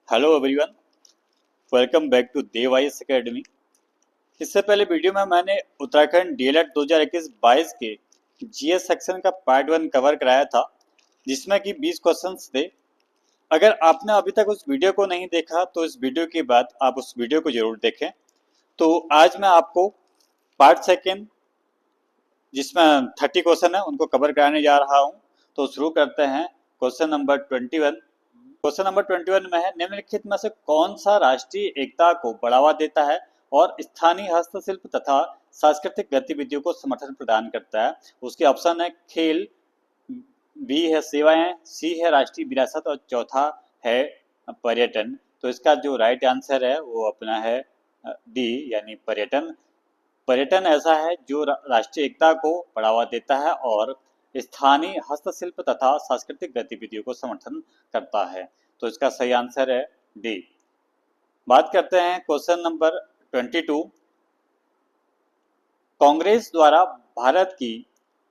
Hello everyone, welcome back to देवाइस academy. इससे पहले वीडियो में मैंने उत्तराखंड डीएलएड 2021-22 के जीएस सेक्शन का पार्ट 1 कवर कराया था, जिसमें कि 20 क्वेश्चंस थे। अगर आपने अभी तक उस वीडियो को नहीं देखा तो इस वीडियो के बाद आप उस वीडियो को जरूर देखें। तो आज मैं आपको पार्ट सेकेंड, जिसमें 30 क्वेश्चन है, उनको कवर कराने जा रहा हूँ। तो शुरू करते हैं। Question number 21। क्वेश्चन नंबर 21 में है, निम्नलिखित में से कौन सा राष्ट्रीय एकता को बढ़ावा देता है और स्थानीय हस्तशिल्प तथा सांस्कृतिक गतिविधियों को समर्थन प्रदान करता है? उसके ऑप्शन है खेल, बी है सेवाएं, सी है राष्ट्रीय विरासत और चौथा है पर्यटन। तो इसका जो राइट आंसर है वो अपना है डी, यानी पर्यटन। पर्यटन ऐसा है जो राष्ट्रीय एकता को बढ़ावा देता है और स्थानीय हस्तशिल्प तथा सांस्कृतिक गतिविधियों को समर्थन करता है। तो इसका सही आंसर है डी। बात करते हैं क्वेश्चन नंबर 22। कांग्रेस द्वारा भारत की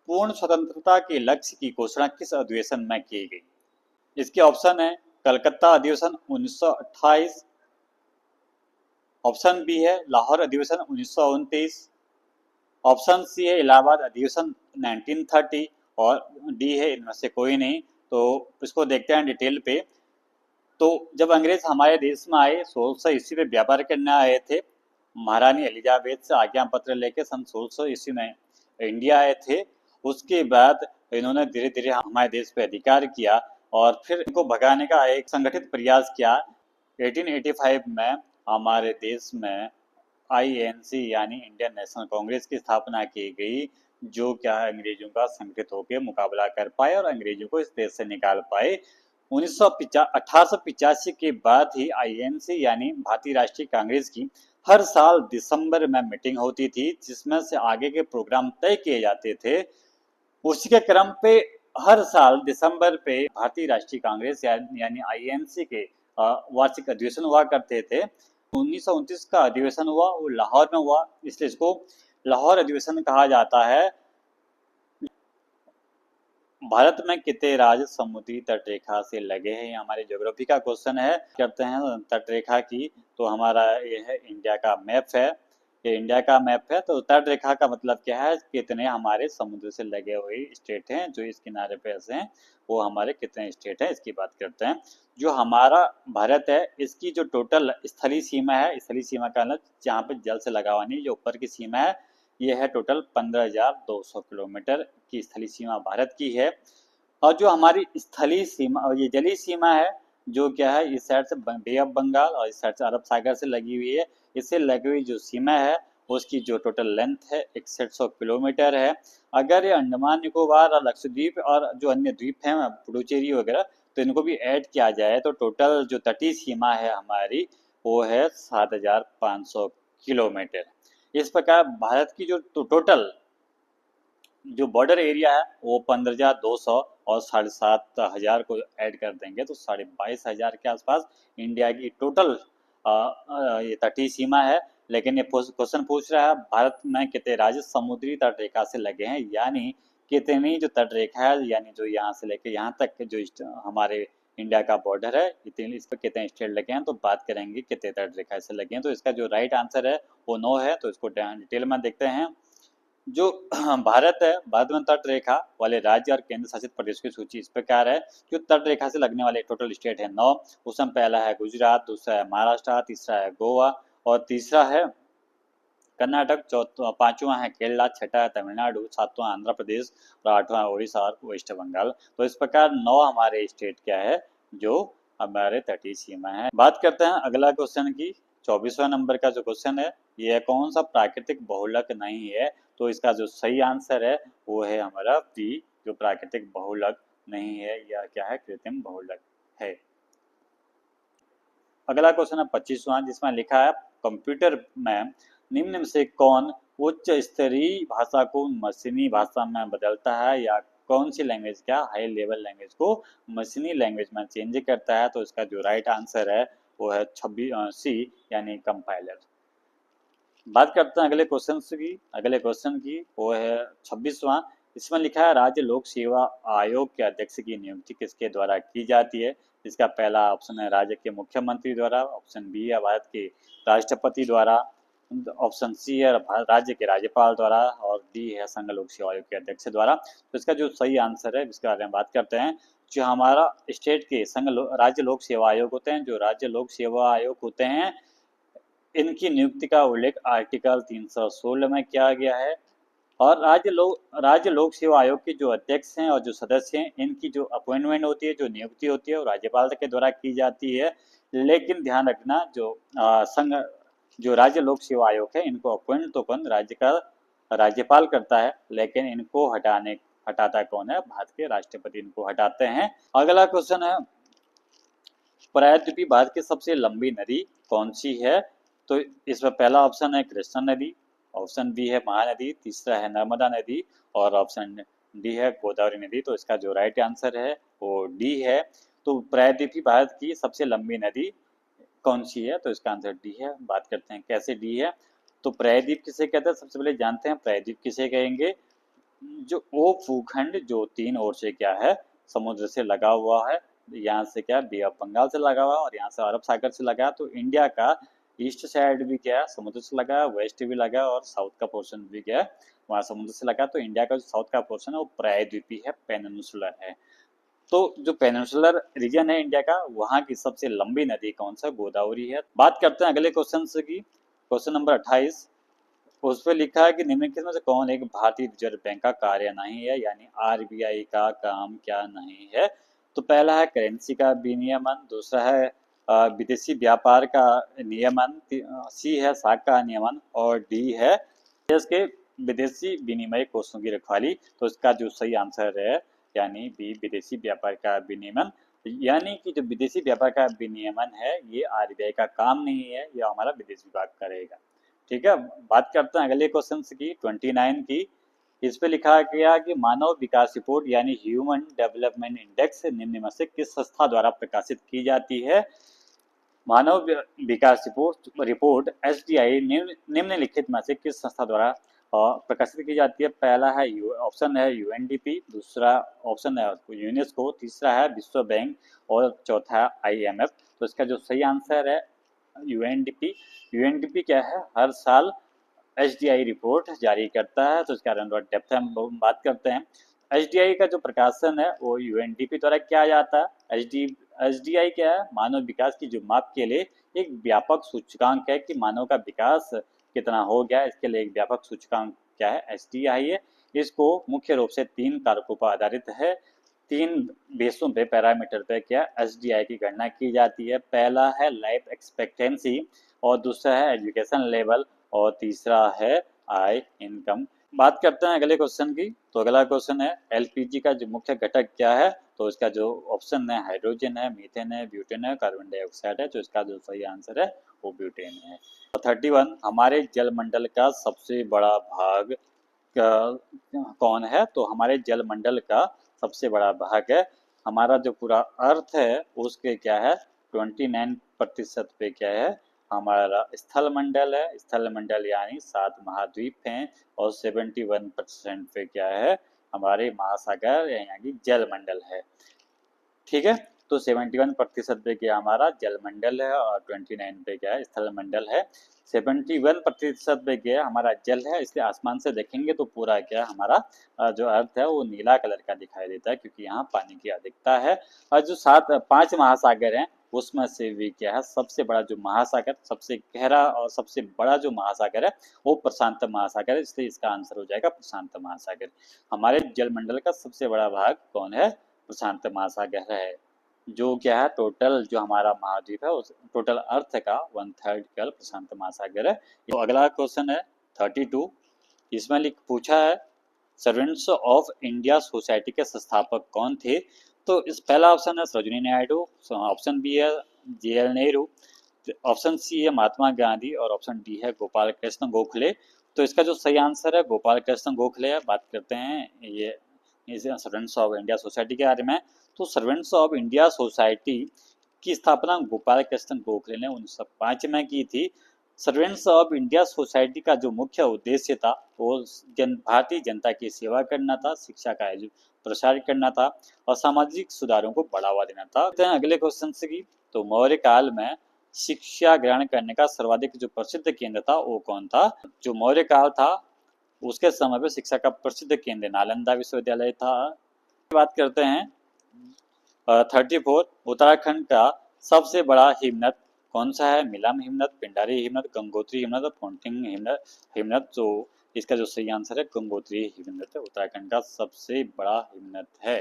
पूर्ण स्वतंत्रता के लक्ष्य की घोषणा किस अधिवेशन में की गई? इसके ऑप्शन है कलकत्ता अधिवेशन 1928, ऑप्शन बी है लाहौर अधिवेशन 1929, ऑप्शन सी है इलाहाबाद अधिवेशन 1930 और डी है इनमें से कोई नहीं। तो इसको देखते हैं डिटेल पे। तो जब अंग्रेज हमारे देश में आए 1600 ईस्वी में व्यापार करने आए थे, महारानी एलिजाबेथ से आज्ञा पत्र लेके सन 1600 ईस्वी में इंडिया आए थे। उसके बाद इन्होंने धीरे धीरे हमारे देश पे अधिकार किया और फिर इनको भगाने का एक संगठित प्रयास किया। 1885 में हमारे देश में आईएनसी यानी इंडियन नेशनल कांग्रेस की स्थापना की गई, जो क्या है अंग्रेजों का संगठित होकर मुकाबला कर पाए और अंग्रेजों को इस देश से निकाल पाए। 1885 के बाद ही आईएनसी यानी भारतीय राष्ट्रीय कांग्रेस की हर साल दिसंबर में मीटिंग होती थी, जिसमें से आगे के प्रोग्राम तय किए जाते थे। उसी के क्रम पे हर साल दिसंबर पे भारतीय राष्ट्रीय कांग्रेस यानी आईएनसी के वार्षिक अधिवेशन हुआ करते थे। 1929 का अधिवेशन हुआ, वो लाहौर में हुआ, इसलिए इसको लाहौर अधिवेशन कहा जाता है। भारत में कितने राज्य समुद्री तटरेखा से लगे हैं? ये हमारे ज्योग्राफी का क्वेश्चन है। करते हैं तटरेखा की, तो हमारा ये है इंडिया का मैप है। ये इंडिया का मैप है। तो तटरेखा का मतलब क्या है? कितने हमारे समुद्र से लगे हुए स्टेट हैं जो इस किनारे पे ऐसे हैं, वो हमारे कितने स्टेट हैं, इसकी बात करते हैं। जो हमारा भारत है, इसकी जो टोटल स्थलीय सीमा है, स्थलीय सीमा का मतलब जहाँ पे जल से लगा हुआ नहीं, जो ऊपर की सीमा है, ये है टोटल 15,200 किलोमीटर की स्थलीय सीमा भारत की है। और जो हमारी स्थलीय सीमा और ये जलीय सीमा है, जो क्या है, इस साइड से बे ऑफ बंगाल और इस साइड से अरब सागर से लगी हुई है। इससे लगी हुई जो सीमा है उसकी जो टोटल लेंथ है 6100 किलोमीटर है। अगर ये अंडमान निकोबार और लक्षद्वीप और जो अन्य द्वीप हैं पुडुचेरी वगैरह, तो इनको भी ऐड किया जाए तो टोटल जो तटीय सीमा है हमारी वो है 7500 किलोमीटर। इस प्रकार भारत की जो टोटल जो बॉर्डर एरिया है वो 15,200 और 7,500 को ऐड कर देंगे तो 22,500 के आसपास इंडिया की टोटल ये तटीय सीमा है। लेकिन ये क्वेश्चन पूछ रहा है भारत में कितने राज्य समुद्री तटरेखा से लगे हैं, यानी कितनी जो तटरेखा है, यानी जो यहाँ से लेके यहाँ तक जो हमारे इंडिया का बॉर्डर है, इतने इस पर कितने स्टेट लगे हैं। तो बात करेंगे कितने तटरेखा से लगे हैं। तो इसका जो राइट आंसर है वो 9 है। तो इसको डिटेल में देखते हैं। जो भारत है, भारत में तट रेखा वाले राज्य और केंद्र शासित प्रदेश की सूची इस प्रकार है। जो तट रेखा से लगने वाले टोटल स्टेट है 9। उसमें पहला है गुजरात, दूसरा है महाराष्ट्र, तीसरा है गोवा और तीसरा है कर्नाटक, चौथा पांचवा है केरला, छठा है तमिलनाडु, सातवां आंध्र प्रदेश और आठवां उड़ीसा और वेस्ट बंगाल। तो इस प्रकार 9 हमारे स्टेट क्या है जो हमारे तटीय सीमा है। बात करते हैं अगला क्वेश्चन की। 24वां नंबर का जो क्वेश्चन है, ये कौन सा प्राकृतिक बहुलक नहीं है? तो इसका जो सही आंसर है वो है हमारा बी, जो प्राकृतिक बहुलक नहीं है, यह क्या है, कृत्रिम बहुलक है। अगला क्वेश्चन है 25वां, जिसमें लिखा है कंप्यूटर में निम्न में से कौन उच्च स्तरीय भाषा को मशीनी भाषा में बदलता है, या कौन सी लैंग्वेज क्या हाई लेवल लैंग्वेज को मशीनी लैंग्वेज में चेंज करता है? तो इसका जो राइट आंसर है वो है 26 सी, यानी कंपाइलर। बात करते हैं अगले क्वेश्चन की, वो है 26वां। इसमें लिखा है राज्य लोक सेवा आयोग के अध्यक्ष की नियुक्ति किसके द्वारा की जाती है? इसका पहला ऑप्शन है राज्य के मुख्यमंत्री द्वारा, ऑप्शन बी है भारत के राष्ट्रपति द्वारा, ऑप्शन सी है राज्य के राज्यपाल द्वारा, और डी है संघ लोक सेवा आयोग के अध्यक्ष द्वारा। तो इसका जो सही आंसर है जिसके बारे में बात करते हैं, जो हमारा स्टेट के राज्य लोक सेवा आयोग होते हैं, जो राज्य लोक सेवा आयोग होते हैं, इनकी नियुक्ति का उल्लेख आर्टिकल 316 में किया गया है। और राज्य लोक सेवा आयोग के जो अध्यक्ष हैं और जो सदस्य हैं, इनकी जो अपॉइंटमेंट होती है, जो नियुक्ति होती है, वो राज्यपाल के द्वारा की जाती है। लेकिन ध्यान रखना, जो राज्य लोक सेवा आयोग है, इनको अपॉइंट तो कौन राज्य का राज्यपाल करता है, लेकिन इनको हटाता कौन है, भारत के राष्ट्रपति इनको हटाते हैं। अगला क्वेश्चन है, प्रायद्वीपीय भारत की सबसे लंबी नदी कौन सी है? तो इसमें पहला ऑप्शन है कृष्णा नदी, ऑप्शन बी है महानदी, तीसरा है नर्मदा नदी, और ऑप्शन डी है गोदावरी नदी। तो इसका जो राइट आंसर है वो डी है। तो प्रायद्वीपीय भारत की सबसे लंबी नदी कौन सी है? तो इसका आंसर डी है। बात करते हैं कैसे डी है। तो प्रायद्वीप किसे कहते हैं, सबसे पहले जानते हैं प्रायद्वीप किसे कहेंगे। जो वो भूखंड जो तीन ओर से क्या है, समुद्र से लगा हुआ है, यहाँ से क्या बे ऑफ बंगाल से लगा हुआ है, और यहाँ से अरब सागर से लगा है। तो इंडिया का ईस्ट साइड भी क्या है, समुद्र से लगा है, वेस्ट भी लगा है, और साउथ का पोर्शन भी क्या है, वहाँ समुद्र से लगा है। तो इंडिया का जो साउथ का पोर्शन है वो प्रायद्वीपीय है, पेनिनसुलर है। तो जो पेनिनसुलर रीजन है इंडिया का, वहाँ की सबसे लंबी नदी कौन सा, गोदावरी है। बात करते हैं अगले क्वेश्चन की, क्वेश्चन नंबर 28। उस पर लिखा है कि निम्नलिखित में से कौन एक भारतीय रिजर्व बैंक का कार्य नहीं है, यानी आरबीआई का काम क्या नहीं है। तो पहला है करेंसी का विनियमन, दूसरा है विदेशी व्यापार का नियमन, सी है साख का नियमन, और डी है देश के विदेशी विनिमय कोषों की रखवाली। तो इसका जो सही आंसर है यानी बी विदेशी व्यापार का विनियमन, यानी कि जो विदेशी व्यापार का विनियमन है ये आरबीआई का काम नहीं है, ये हमारा विदेश विभाग करेगा। ठीक है, बात करते हैं अगले क्वेश्चन की 29 की। इस पे लिखा गया कि मानव विकास रिपोर्ट यानी ह्यूमन डेवलपमेंट इंडेक्स निम्न में से किस संस्था द्वारा प्रकाशित की जाती है। मानव विकास रिपोर्ट एसडीआई निम्नलिखित में से किस संस्था द्वारा प्रकाशित की जाती है। पहला है ऑप्शन है यूएनडीपी, दूसरा ऑप्शन है यूनेस्को, तीसरा है विश्व बैंक, और चौथा है आईएमएफ। तो इसका जो सही आंसर है यूएनडीपी। यूएनडीपी क्या है, हर साल एसडीआई रिपोर्ट जारी करता है। तो इसके बारे में डेप्थ हम बात करते हैं। एसडीआई का जो प्रकाशन है वो यूएनडीपी द्वारा किया जाता है। एसडीआई क्या है, मानव विकास की जो माप के लिए एक व्यापक सूचकांक है कि मानव का विकास कितना हो गया, इसके लिए एक व्यापक सूचकांक क्या है, एसडीआई है। इसको मुख्य रूप से 3 कारकों पर आधारित है, 3 बेसों पे पैरामीटर पे क्या एसडीआई की गणना की जाती है। पहला है लाइफ एक्सपेक्टेंसी, और दूसरा है एजुकेशन लेवल, और तीसरा है आय इनकम। बात करते हैं अगले क्वेश्चन की। तो अगला क्वेश्चन है एलपीजी का जो मुख्य घटक क्या है। तो इसका जो ऑप्शन है हाइड्रोजन है, मीथेन है, ब्यूटेन है, कार्बन डाइऑक्साइड है। तो इसका जो सही आंसर है वो ब्यूटेन है। 31 हमारे जलमंडल का सबसे बड़ा भाग कौन है। तो हमारे जलमंडल का सबसे बड़ा भाग है, हमारा जो पूरा अर्थ है उसके क्या है 29% पे क्या है हमारा स्थल मंडल है। स्थल मंडल यानी 7 महाद्वीप हैं, और 71% पे क्या है हमारे महासागर यानी जल मंडल है। ठीक है, तो 71% पे क्या हमारा जल मंडल है, और 29 पे क्या है स्थल मंडल है। 71% पे क्या हमारा जल है, इसलिए आसमान से देखेंगे तो पूरा क्या हमारा जो अर्थ है वो नीला कलर का दिखाई देता है, क्योंकि यहाँ पानी की अधिकता है। और जो 5 महासागर हैं उसमें से भी क्या है सबसे बड़ा जो महासागर, सबसे गहरा और सबसे बड़ा जो महासागर है वो प्रशांत महासागर है, इसलिए इसका आंसर हो जाएगा प्रशांत महासागर। हमारे जलमंडल का सबसे बड़ा भाग कौन है, प्रशांत महासागर है, जो क्या है टोटल जो हमारा महाद्वीप है उस टोटल अर्थ का 1/3 केवल प्रशांत महासागर है। तो अगला क्वेश्चन है 32। इसमें पूछा है सर्वेंट्स ऑफ इंडिया सोसाइटी के संस्थापक कौन थे। तो इस पहला ऑप्शन है सरोजिनी नायडू, ऑप्शन बी है जेएल नेहरू, ऑप्शन सी है महात्मा गांधी, और ऑप्शन डी है गोपाल कृष्ण गोखले। तो इसका जो सही आंसर है गोपाल कृष्ण गोखले है। बात करते हैं ये सर्वेंट्स ऑफ इंडिया सोसाइटी के बारे में। तो सर्वेंट्स ऑफ इंडिया सोसाइटी की स्थापना गोपाल कृष्ण गोखले ने 1905 में की थी। सर्वेंट्स ऑफ इंडिया सोसाइटी का जो मुख्य उद्देश्य था वो भारतीय जनता की सेवा करना था, शिक्षा का प्रसारित करना था और सामाजिक सुधारों को बढ़ावा देना था। अगले क्वेश्चन से की, तो मौर्य काल में शिक्षा ग्रहण करने का सर्वाधिक जो प्रसिद्ध केंद्र था वो कौन था? जो मौर्य काल था उसके समय पे शिक्षा का प्रसिद्ध केंद्र नालंदा विश्वविद्यालय था। बात करते हैं 34, उत्तराखंड का सबसे बड़ा हिमनद कौन सा है? मिलम हिमनद, पिंडारी हिमनद, गंगोत्री हिमनद और पोंटिंग हिमनद। तो इसका जो सही आंसर है गंगोत्री हिमनद, उत्तराखंड का सबसे बड़ा हिमनद है।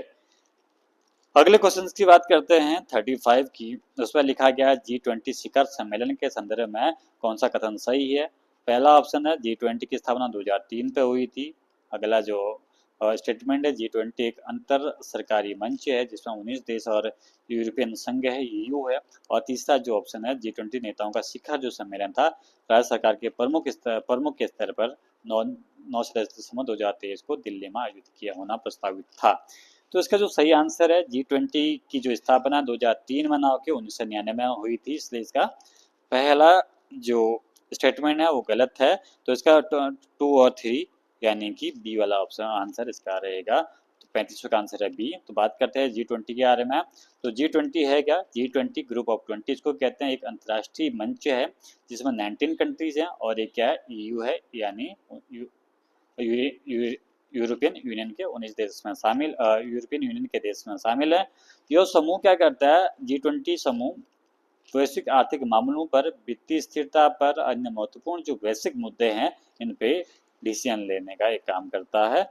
अगले क्वेश्चन की बात करते हैं 35 की, उसमें लिखा गया है G20 शिखर सम्मेलन के संदर्भ में कौन सा कथन सही है? पहला ऑप्शन है G20 की स्थापना 2003 पे हुई थी। अगला जो स्टेटमेंट है G20 एक अंतर सरकारी मंच है जिसमें 19 देश और यूरोपियन संघ है, EU है। और तीसरा जो ऑप्शन है G20 नेताओं का शिखर जो सम्मेलन था राज्य सरकार के प्रमुख के स्तर पर 9 सितंबर 2023 को दिल्ली में आयोजित किया होना प्रस्तावित था। तो इसका जो सही आंसर है G20 की जो स्थापना 2003 में ना होकर 1999 में हुई थी, इसलिए इसका पहला जो स्टेटमेंट है वो गलत है। तो इसका 2 और 3 यानी कि बी वाला ऑप्शन आंसर इसका रहेगा। तो 35 का आंसर है बी। तो बात करते हैं G20 के बारे में। तो G20 है क्या? G20 ग्रुप ऑफ 20 इसको कहते हैं, एक अंतर्राष्ट्रीय मंच है जिसमें 19 कंट्रीज हैं और एक क्या है EU है, यानी यूरोपियन यूनियन के 19 देश में शामिल, यूरोपियन यूनियन के देश में शामिल है। यह समूह क्या करता है? G20 समूह वैश्विक आर्थिक मामलों पर, वित्तीय स्थिरता पर, अन्य महत्वपूर्ण जो वैश्विक मुद्दे हैं इन पे डिसीजन लेने का एक काम करता है।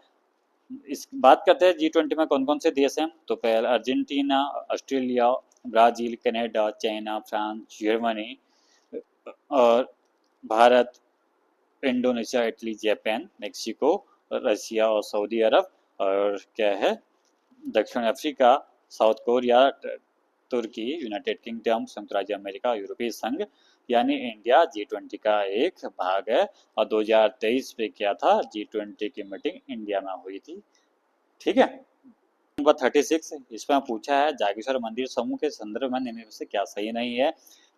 इस बात करते हैं G20 में कौन कौन से देश हैं। तो पहले Argentina, Australia, Brazil, Canada, China, France, Germany और Bharat, Indonesia, Italy, Japan, Mexico, Russia और सऊदी अरब, और क्या है दक्षिण अफ्रीका, साउथ कोरिया, तुर्की, यूनाइटेड किंगडम, संयुक्त राज्य अमेरिका, यूरोपीय संघ, यानी इंडिया G20 का एक भाग है। और 2023 में क्या था? G20 की मीटिंग इंडिया में हुई थी। ठीक है। नंबर 36, इसमें पूछा है जागेश्वर मंदिर समूह के संदर्भ में निम्न में से क्या सही नहीं है?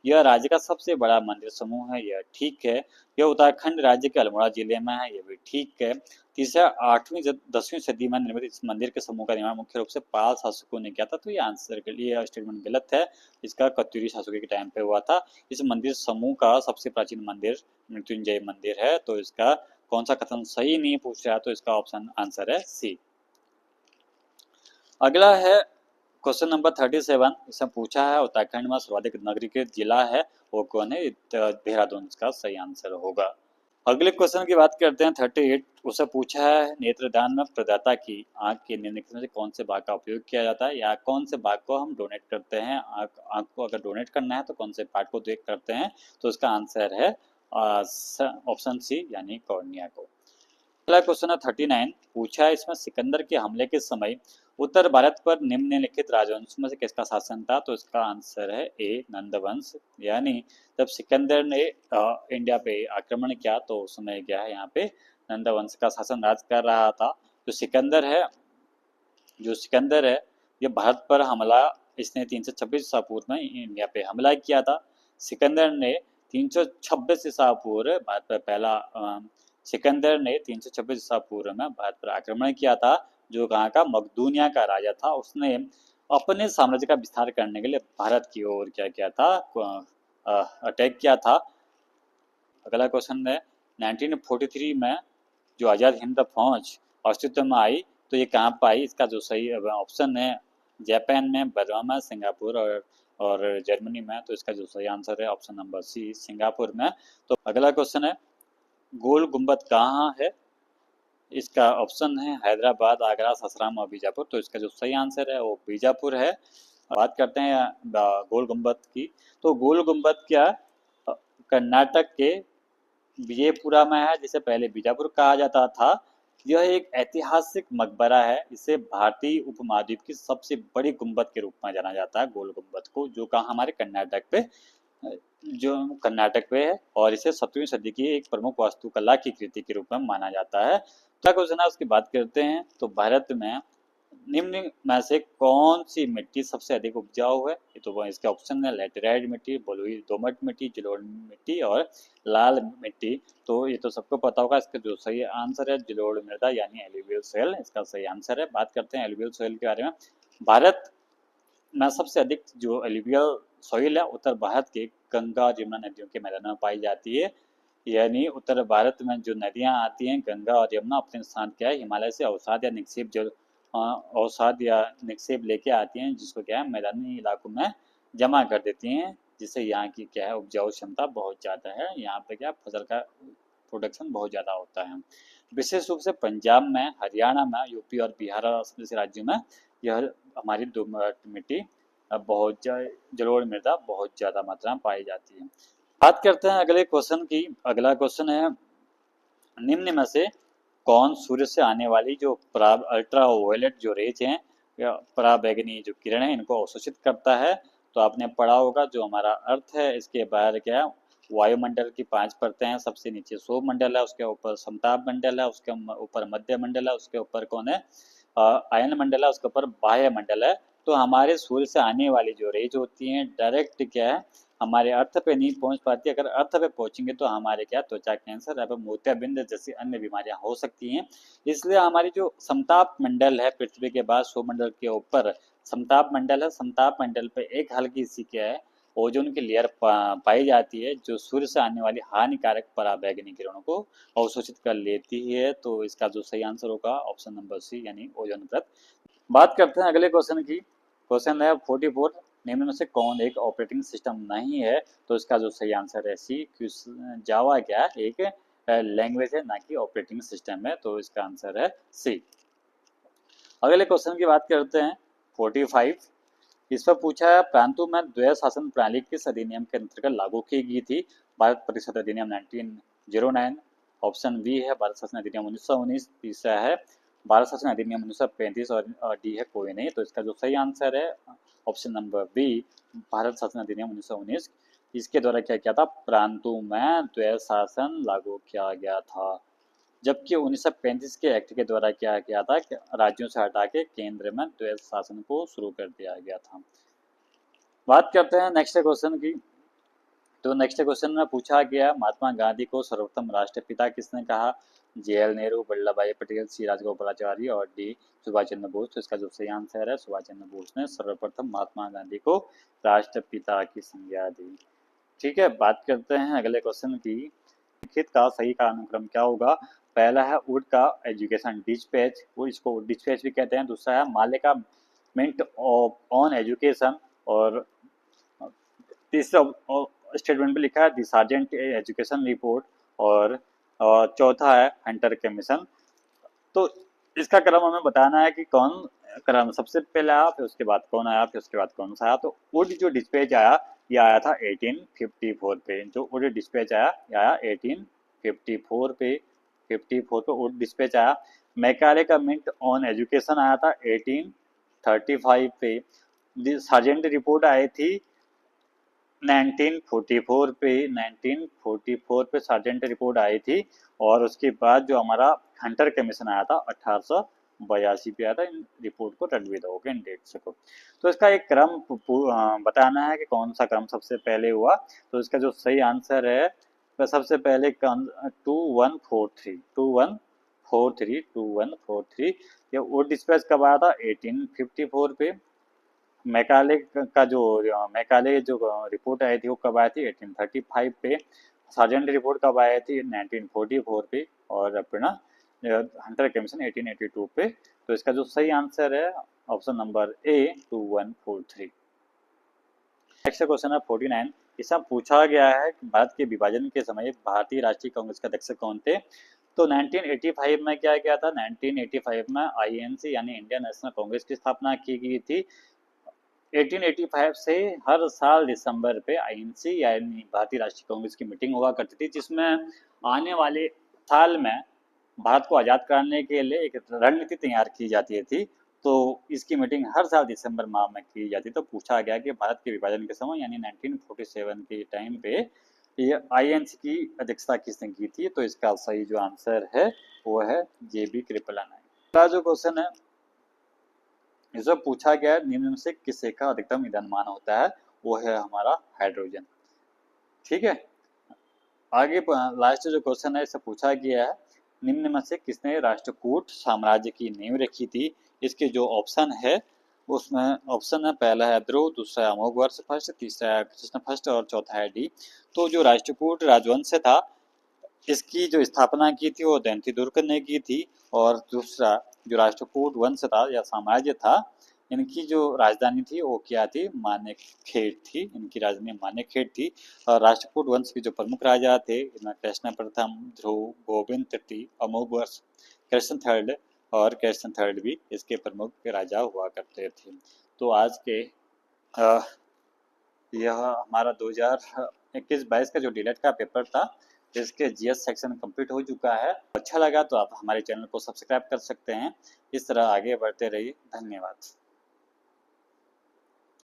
यह राज्य का सबसे बड़ा मंदिर समूह है, यह ठीक है। यह उत्तराखंड राज्य के अल्मोड़ा जिले में है, यह भी ठीक है। तीसरा, 8वीं 10वीं सदी में निर्मित इस मंदिर के समूह का निर्माण मुख्य रूप से पाल शासकों ने किया था। तो ये आंसर के लिए स्टेटमेंट गलत है, इसका कत्यूरी शासकों के टाइम पे हुआ था। इस मंदिर समूह का सबसे प्राचीन मंदिर मृत्युंजय मंदिर है। तो इसका कौन सा कथन सही नहीं पूछ रहा, तो इसका ऑप्शन आंसर है सी। अगला है क्वेश्चन नंबर 37, इसमें पूछा है उत्तराखंड में सर्वाधिक नागरिक जिला है वो कौन है? देहरादून इसका सही आंसर होगा। अगले क्वेश्चन की बात करते हैं 38, उसे पूछा है नेत्रदान में प्रदाता की आंख के निम्नलिखित में से कौन से भाग का उपयोग किया जाता है, या कौन से भाग को हम डोनेट करते हैं? आंख को अगर डोनेट करना है तो कौन से पार्ट को देख करते हैं? तो इसका आंसर है ऑप्शन सी, यानी कॉर्निया को। अगला क्वेश्चन है 39, पूछा है इसमें सिकंदर के हमले के समय उत्तर भारत पर निम्नलिखित राजवंश में से किसका शासन था? तो इसका आंसर है ए, नंदवंश। यानी जब सिकंदर ने इंडिया पे आक्रमण किया तो उस समय क्या है यहाँ पे नंदवंश का शासन राज कर रहा था। जो सिकंदर है ये भारत पर हमला, इसने 326 ईसा पूर्व में इंडिया पे हमला किया था। सिकंदर ने 326 ईसा पूर्व भारत पर पहला सिकंदर ने 326 ईसा पूर्व में भारत पर आक्रमण किया था, जो कहाँ का मकदूनिया का राजा था। उसने अपने साम्राज्य का विस्तार करने के लिए भारत की ओर क्या किया था? अटैक किया था। अगला क्वेश्चन है 1943 में जो आज़ाद हिंद फौज अस्तित्व में आई तो ये कहाँ पर आई? इसका जो सही ऑप्शन है जापान में, बर्मा में, सिंगापुर और जर्मनी में। तो इसका जो सही आंसर है ऑप्शन नंबर सी, सिंगापुर में। तो अगला क्वेश्चन है गोल गुंबद कहाँ है? इसका ऑप्शन है हैदराबाद, आगरा, ससराम और बीजापुर। तो इसका जो सही आंसर है वो बीजापुर है। बात करते हैं गोल गुंबद की। तो गोल गुंबद क्या कर्नाटक के विजयपुरा में है, जिसे पहले बीजापुर कहा जाता था। यह एक ऐतिहासिक मकबरा है, इसे भारतीय उपमहाद्वीप की सबसे बड़ी गुंबद के रूप में जाना जाता है गोल गुंबद को, जो कहाँ हमारे कर्नाटक पे है। और इसे 7वीं सदी की एक प्रमुख वास्तुकला की कृति के रूप में माना जाता है। तो क्वेश्चन है उसकी बात करते हैं। तो भारत में निम्न में से कौन सी मिट्टी सबसे अधिक उपजाऊ है? ये तो वो इसके ऑप्शन है लेटेराइट मिट्टी, बलुई दोमट मिट्टी, जलोढ़ मिट्टी और लाल मिट्टी। तो ये तो सबको पता होगा, इसका जो सही आंसर है जलोढ़ मृदा यानी एलुवियल सोइल इसका सही आंसर है। बात करते हैं एलुवियल सोइल के बारे में। भारत में सबसे अधिक जो एलुवियल सॉइल है उत्तर भारत के गंगा और यमुना नदियों के मैदानों में पाई जाती है। यानी उत्तर भारत में जो नदियां आती हैं गंगा और यमुना अपने स्थान क्या है हिमालय से अवसाद या निक्षेप जल अवसाद या निक्षेप लेके आती हैं, जिसको क्या है मैदानी इलाकों में जमा कर देती हैं, जिससे यहाँ की क्या है उपजाऊ क्षमता बहुत ज़्यादा है। यहाँ पे क्या फसल का प्रोडक्शन बहुत ज़्यादा होता है। विशेष रूप से पंजाब में, हरियाणा में, यूपी और बिहार और असम जैसे राज्यों में यह हमारी दोमट मिट्टी बहुत जलोढ़ मृदा बहुत ज़्यादा मात्रा में पाई जाती है। बात करते हैं अगले क्वेश्चन की। अगला क्वेश्चन है निम्न में से कौन सूर्य से आने वाली जो अल्ट्रा वायलेट जो रेज हैं या पराबैंगनी जो किरण है इनको अवशोषित करता है? तो आपने पढ़ा होगा जो हमारा अर्थ है इसके बाहर क्या है वायुमंडल की 5 परतें हैं। सबसे नीचे सौर मंडल है, उसके ऊपर समताप मंडल है, उसके ऊपर मध्य मंडल है, उसके ऊपर कौन है आयन मंडल है, उसके ऊपर बाह्य मंडल है। तो हमारे सूर्य से आने वाली जो रेज होती हैं डायरेक्ट क्या है हमारे अर्थ पे नहीं पहुंच पाती। अगर अर्थ पे पहुंचेंगे तो हमारे क्या त्वचा कैंसर या मोतियाबिंद जैसी अन्य बीमारियां हो सकती हैं। इसलिए हमारी जो समताप मंडल है पृथ्वी के बाद सौर मंडल के ऊपर समताप मंडल है, समताप मंडल पे एक हल्की सी क्या है ओजोन की लेयर पाई जाती है जो सूर्य से आने वाली हानिकारक पराबैंगनी किरणों को अवशोषित कर लेती है। तो इसका जो सही आंसर होगा ऑप्शन नंबर सी यानी ओजोन परत। बात करते हैं अगले क्वेश्चन की। क्वेश्चन है 44 निम्न में से कौन एक ऑपरेटिंग सिस्टम नहीं है? तो इसका जो सही आंसर है सी जावा क्या है एक लैंग्वेज है ना कि ऑपरेटिंग सिस्टम है। तो इसका आंसर है सी। अगले क्वेश्चन की बात करते हैं 45। इस पर पूछा है प्रांतों में द्वैध शासन प्रणाली किस अधिनियम के अंतर्गत लागू की गई थी? भारत परिषद अधिनियम 1909, ऑप्शन बी है भारत शासन अधिनियम 1919, तीसरा है भारत शासन अधिनियम 1935 और डी है कोई नहीं। तो इसका जो सही आंसर है ऑप्शन नंबर बी भारत शासन अधिनियम 1919। इसके द्वारा क्या किया था प्रांतों में द्वैध शासन लागू किया गया था, जबकि 1935 के एक्ट के द्वारा क्या किया था कि राज्यों से हटा के केंद्र में द्वैध शासन को शुरू कर दिया गया था। बात करते हैं नेक्स्ट क्वेश्चन की। तो नेक्स्ट क्वेश्चन में पूछा गया महात्मा गांधी को सर्वप्रथम राष्ट्रपिता किसने कहा? JL नेहरू, वल्लभ भाई पटेल, सी राजगोपालाचारी और डी सुभाष चंद्र बोस। तो इसका जो सही आंसर है सुभाष चंद्र बोस ने सर्वप्रथम महात्मा गांधी को राष्ट्रपिता की संज्ञा दी। ठीक है, बात करते हैं अगले क्वेश्चन की। लिखित का सही का अनुक्रम क्या होगा? पहला है वुड का एजुकेशन डिस्पैच, वो इसको डिस्पैच भी कहते हैं। दूसरा है माले का मिंट ऑन एजुकेशन और तीसरा स्टेटमेंट में लिखा है दी सार्जेंट एजुकेशन रिपोर्ट और चौथा है हंटर के मिशन। तो इसका क्रम हमें बताना है कि कौन क्रम सबसे पहले आया फिर उसके बाद कौन आया फिर उसके बाद कौन सा आया। तो वुड जो डिस्पैच आया ये आया था 1854 पे। जो वुड डिस्पैच आया ये आया 1854 पे, 54 पे वुड डिस्पैच आया। मैकाले का मिंट ऑन एजुकेशन आया था 1835 पे। सार्जेंट रिपोर्ट आई थी 1944 पे, 1944 पे सार्जेंट रिपोर्ट आई थी। और उसके बाद जो हमारा हंटर कमीशन आया था 1882 पे आया था। इन रिपोर्ट को रद्द दो इन डेट्स को। तो इसका एक क्रम बताना है कि कौन सा क्रम सबसे पहले हुआ। तो इसका जो सही आंसर है तो सबसे पहले 2143 2143 2143 ये वो डिस्पैच कब आया था 1854 पे। मैकाले का जो मैकाले जो रिपोर्ट आई थी वो कब आई थी 1835 पे। सार्जेंट रिपोर्ट कब आई थी 1944 पे और अपना हंटर कमीशन 1882 पे। तो इसका जो सही आंसर है option number A 2143। Next question है 49। इसमें पूछा गया है कि भारत के विभाजन के समय भारतीय राष्ट्रीय कांग्रेस के अध्यक्ष कौन थे? तो 1985 में क्या किया था 1985 में INC यानी इंडियन नेशनल कांग्रेस की स्थापना की गई थी। 1885 से हर साल दिसंबर पे INC यानी भारतीय राष्ट्रीय कांग्रेस की मीटिंग हुआ करती थी, जिसमें आने वाले साल में भारत को आज़ाद कराने के लिए एक रणनीति तैयार की जाती थी। तो इसकी मीटिंग हर साल दिसंबर माह में की जाती। तो पूछा गया कि भारत के विभाजन के समय यानी 1947 के टाइम पे ये INC की अध्यक्षता किसने की थी? तो इसका सही जो आंसर है वो है JB कृपलानी। अगला जो क्वेश्चन है इसमें पूछा गया है निम्न में से किसी का अधिकतम ईंधन मान होता है, वो है हमारा हाइड्रोजन। ठीक है, आगे लास्ट जो क्वेश्चन है इससे पूछा गया है निम्न में से किसने राष्ट्रकूट साम्राज्य की नींव रखी थी। इसके जो ऑप्शन है उसमें ऑप्शन है पहला है ध्रुव, दूसरा है अमोघवर्ष फर्स्ट, तीसरा है कृष्ण फर्स्ट और चौथा है डी। तो जो राष्ट्रकूट राजवंश था इसकी जो स्थापना की थी वो दंती दुर्ग ने की थी। और दूसरा जो वंश था या साम्राज्य था, इनकी जो राजधानी थी वो क्या थी, मानेकखेड़ थी। इनकी राजधानी मानेकखेड़ थी। और राष्ट्रकूट वंश के जो प्रमुख राजा थे इनमें कृष्ण प्रथम, ध्रुव, गोविंद तृतीय, अमोघवर्ष, कृष्ण थर्ड और कृष्ण थर्ड भी इसके प्रमुख राजा हुआ करते थे। तो आज के यह हमारा 2021-22 का जो डीलेट का पेपर था इसके जीएस सेक्शन कंप्लीट हो चुका है। अच्छा लगा तो आप हमारे चैनल को सब्सक्राइब कर सकते हैं। इस तरह आगे बढ़ते रहिए। धन्यवाद।